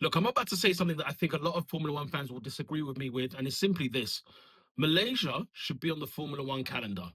Look, I'm about to say something that I think a lot of Formula One fans will disagree with me with, and it's simply this. Malaysia should be on the Formula One calendar.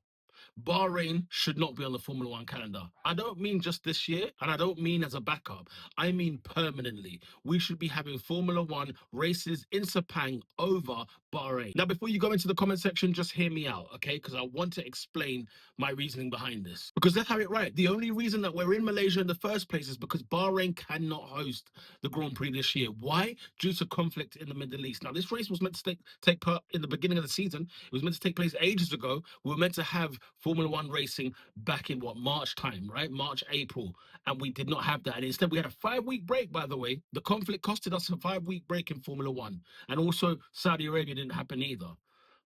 Bahrain should not be on the Formula One calendar. I don't mean just this year, and I don't mean as a backup. I mean permanently. We should be having Formula One races in Sepang over Bahrain. Now, before you go into the comment section, just hear me out, okay? Because I want to explain my reasoning behind this. Because let's have it right. The only reason that we're in Malaysia in the first place is because Bahrain cannot host the Grand Prix this year. Why? Due to conflict in the Middle East. Now, this race was meant to take part in the beginning of the season. It was meant to take place ages ago. We were meant to have Formula One racing back in what, March time, right? March, April. And we did not have that. And instead, we had a 5 week break, by the way. The conflict costed us a 5 week break in Formula One. And also, Saudi Arabia didn't happen either.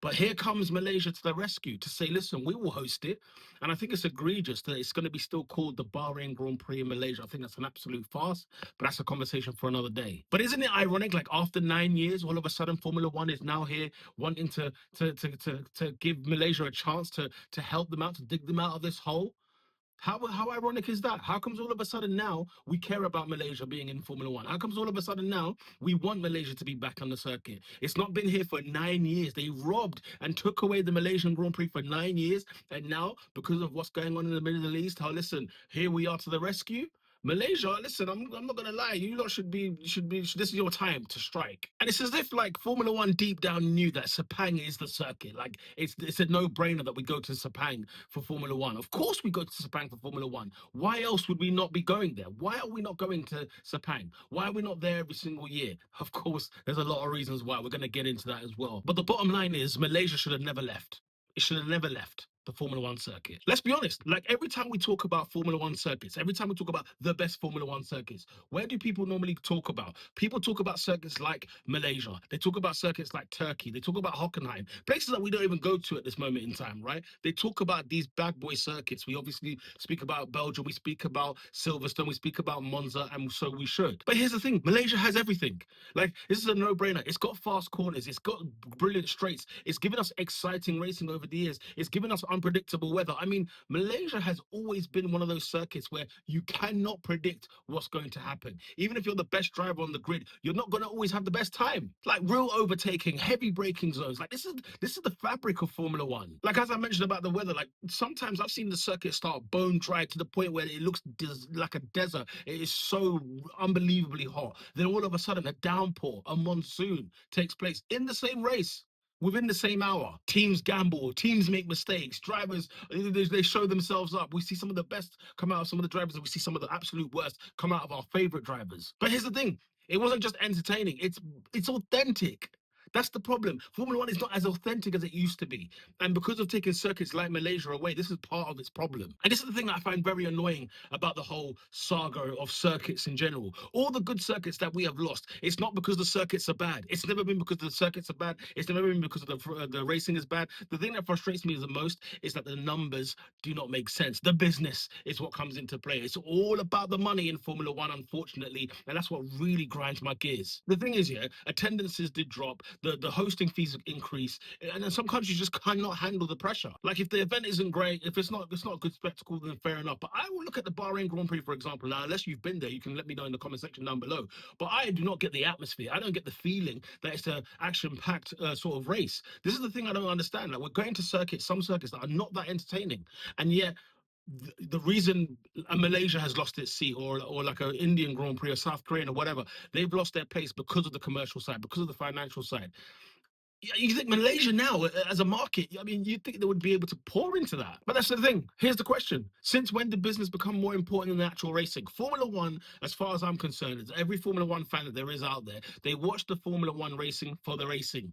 But here comes Malaysia to the rescue to say, listen, we will host it. And I think it's egregious that it's going to be still called the Bahrain Grand Prix in Malaysia. I think that's an absolute farce, but that's a conversation for another day. But isn't it ironic, like after 9 years, all of a sudden Formula One is now here wanting to give Malaysia a chance to help them out, to dig them out of this hole? How ironic is that? How comes all of a sudden now we care about Malaysia being in Formula One? How comes all of a sudden now we want Malaysia to be back on the circuit? It's not been here for 9 years. They robbed and took away the Malaysian Grand Prix for 9 years. And now, because of what's going on in the Middle East, listen, here we are to the rescue. Malaysia, listen, I'm not gonna lie, you lot this is your time to strike. And it's as if like Formula One deep down knew that Sepang is the circuit. Like it's a no-brainer that we go to Sepang for Formula One. Of course we go to Sepang for Formula One. Why else would we not be going there? Why are we not going to Sepang? Why are we not there every single year? Of course, there's a lot of reasons why. We're gonna get into that as well. But the bottom line is Malaysia should have never left. It should have never left the Formula One circuit. Let's be honest, like every time we talk about Formula One circuits, every time we talk about the best Formula One circuits, where do people normally talk about? People talk about circuits like Malaysia. They talk about circuits like Turkey. They talk about Hockenheim, places that we don't even go to at this moment in time, right? They talk about these bad boy circuits. We obviously speak about Belgium, we speak about Silverstone, we speak about Monza, and so we should. But here's the thing, Malaysia has everything. Like, this is a no-brainer. It's got fast corners. It's got brilliant straights. It's given us exciting racing over the years. It's given us unpredictable weather. I mean, Malaysia has always been one of those circuits where you cannot predict what's going to happen. Even if you're the best driver on the grid, you're not going to always have the best time. Like real overtaking, heavy braking zones. Like this is the fabric of Formula One. Like as I mentioned about the weather, like sometimes I've seen the circuit start bone dry to the point where it looks like a desert. It is so unbelievably hot. Then all of a sudden, a downpour, a monsoon takes place in the same race. Within the same hour, teams gamble, teams make mistakes, drivers, they show themselves up. We see some of the best come out of some of the drivers, and we see some of the absolute worst come out of our favorite drivers. But here's the thing, it wasn't just entertaining, it's authentic. That's the problem. Formula One is not as authentic as it used to be. And because of taking circuits like Malaysia away, this is part of its problem. And this is the thing that I find very annoying about the whole saga of circuits in general. All the good circuits that we have lost, it's not because the circuits are bad. It's never been because the circuits are bad. It's never been because of the racing is bad. The thing that frustrates me the most is that the numbers do not make sense. The business is what comes into play. It's all about the money in Formula One, unfortunately. And that's what really grinds my gears. The thing is, yeah, attendances did drop. The hosting fees increase, and then some countries just cannot handle the pressure. Like if the event isn't great, if it's not a good spectacle, then fair enough. But I will look at the Bahrain Grand Prix, for example. Now, unless you've been there, you can let me know in the comment section down below. But I do not get the atmosphere. I don't get the feeling that it's an action-packed sort of race. This is the thing I don't understand. Like we're going to some circuits that are not that entertaining, and yet the reason Malaysia has lost its seat, or like an Indian Grand Prix or South Korean or whatever, they've lost their place because of the commercial side, because of the financial side. You think Malaysia now, as a market, I mean, you'd think they would be able to pour into that. But that's the thing. Here's the question. Since when did business become more important than the actual racing? Formula One, as far as I'm concerned, is every Formula One fan that there is out there, they watch the Formula One racing for the racing.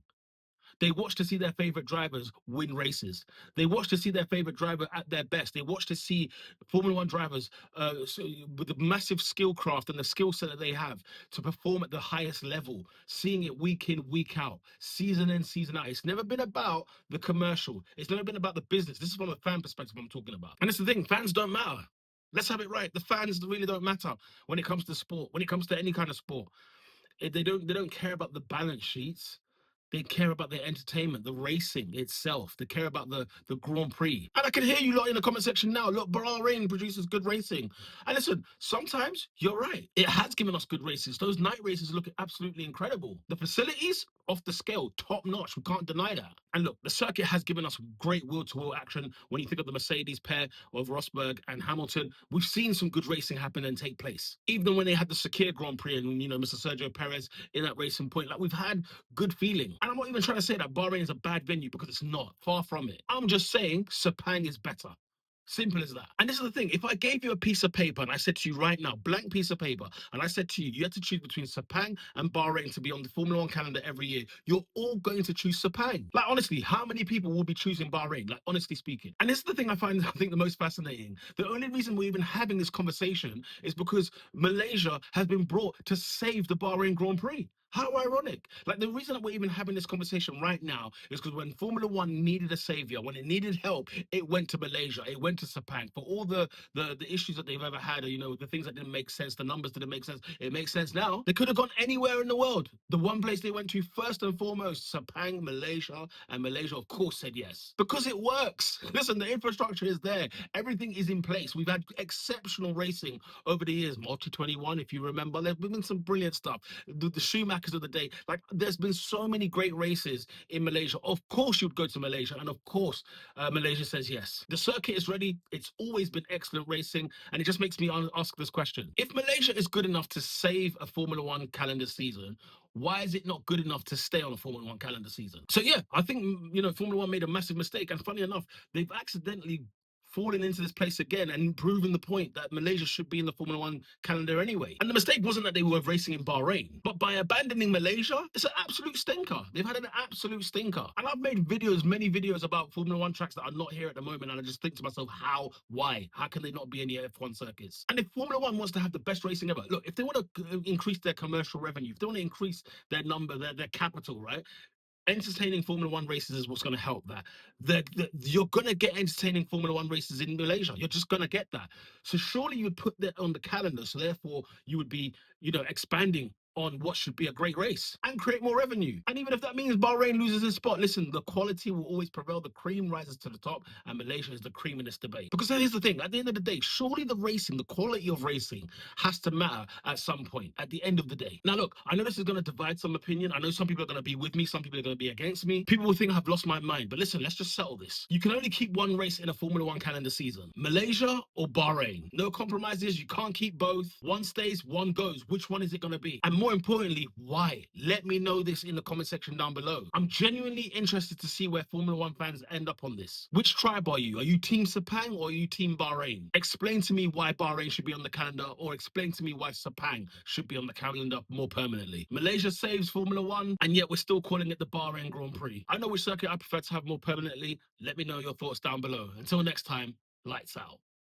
They watch to see their favorite drivers win races. They watch to see their favorite driver at their best. They watch to see Formula One drivers with the massive skill craft and the skill set that they have to perform at the highest level, seeing it week in, week out, season in, season out. It's never been about the commercial. It's never been about the business. This is from a fan perspective I'm talking about. And it's the thing, fans don't matter. Let's have it right. The fans really don't matter when it comes to sport, when it comes to any kind of sport. They don't care about the balance sheets. They care about their entertainment, the racing itself. They care about the Grand Prix. And I can hear you lot in the comment section now. Look, Bahrain produces good racing. And listen, sometimes you're right. It has given us good races. Those night races look absolutely incredible. The facilities, off the scale, top notch. We can't deny that. And look, the circuit has given us great wheel-to-wheel action. When you think of the Mercedes pair of Rosberg and Hamilton, we've seen some good racing happen and take place. Even when they had the Sakhir Grand Prix and, Mr. Sergio Perez in that racing point, like, we've had good feeling. And I'm not even trying to say that Bahrain is a bad venue, because it's not. Far from it. I'm just saying Sepang is better. Simple as that. And this is the thing. If I gave you a piece of paper and I said to you right now, blank piece of paper, and I said to you, you had to choose between Sepang and Bahrain to be on the Formula One calendar every year, you're all going to choose Sepang. Like, honestly, how many people will be choosing Bahrain? Like, honestly speaking. And this is the thing I think the most fascinating. The only reason we're even having this conversation is because Malaysia has been brought to save the Bahrain Grand Prix. How ironic. Like, the reason that we're even having this conversation right now is because when Formula One needed a savior, when it needed help, it went to Malaysia, it went to Sepang. For all the issues that they've ever had, the things that didn't make sense, the numbers didn't make sense, it makes sense now. They could have gone anywhere in the world. The one place they went to first and foremost, Sepang, Malaysia, and Malaysia, of course, said yes. Because it works. Listen, the infrastructure is there. Everything is in place. We've had exceptional racing over the years. Multi 21, if you remember, there's been some brilliant stuff. The Schumacher of the day. Like, there's been so many great races in Malaysia. Of course you'd go to Malaysia, and of course Malaysia says yes. The circuit is ready. It's always been excellent racing, and it just makes me ask this question. If Malaysia is good enough to save a Formula One calendar season, why is it not good enough to stay on a Formula One calendar season? So yeah, I think Formula One made a massive mistake, and funny enough, they've accidentally falling into this place again and proving the point that Malaysia should be in the Formula One calendar anyway. And the mistake wasn't that they were racing in Bahrain, but by abandoning Malaysia, it's an absolute stinker. They've had an absolute stinker. And I've made many videos about Formula One tracks that are not here at the moment, and I just think to myself, why? How can they not be in the F1 circuits? And if Formula One wants to have the best racing ever, look, if they want to increase their commercial revenue, if they want to increase their number, their capital, right? Entertaining Formula One races is what's going to help that. You're going to get entertaining Formula One races in Malaysia. You're just going to get that. So surely you would put that on the calendar. So therefore, you would be, expanding on what should be a great race and create more revenue. And even if that means Bahrain loses his spot, listen, the quality will always prevail. The cream rises to the top, and Malaysia is the cream in this debate. Because here's the thing, at the end of the day, surely the racing, the quality of racing has to matter at some point, at the end of the day. Now, look, I know this is going to divide some opinion. I know some people are going to be with me, some people are going to be against me. People will think I've lost my mind. But listen, let's just settle this. You can only keep one race in a Formula One calendar season. Malaysia or Bahrain. No compromises. You can't keep both. One stays, one goes. Which one is it going to be? And more importantly, why? Let me know this in the comment section down below. I'm genuinely interested to see where Formula One fans end up on this. Which tribe are you? Are you Team Sepang or are you Team Bahrain? Explain to me why Bahrain should be on the calendar, or explain to me why Sepang should be on the calendar more permanently. Malaysia saves Formula One, and yet we're still calling it the Bahrain Grand Prix. I know which circuit I prefer to have more permanently. Let me know your thoughts down below. Until next time, lights out.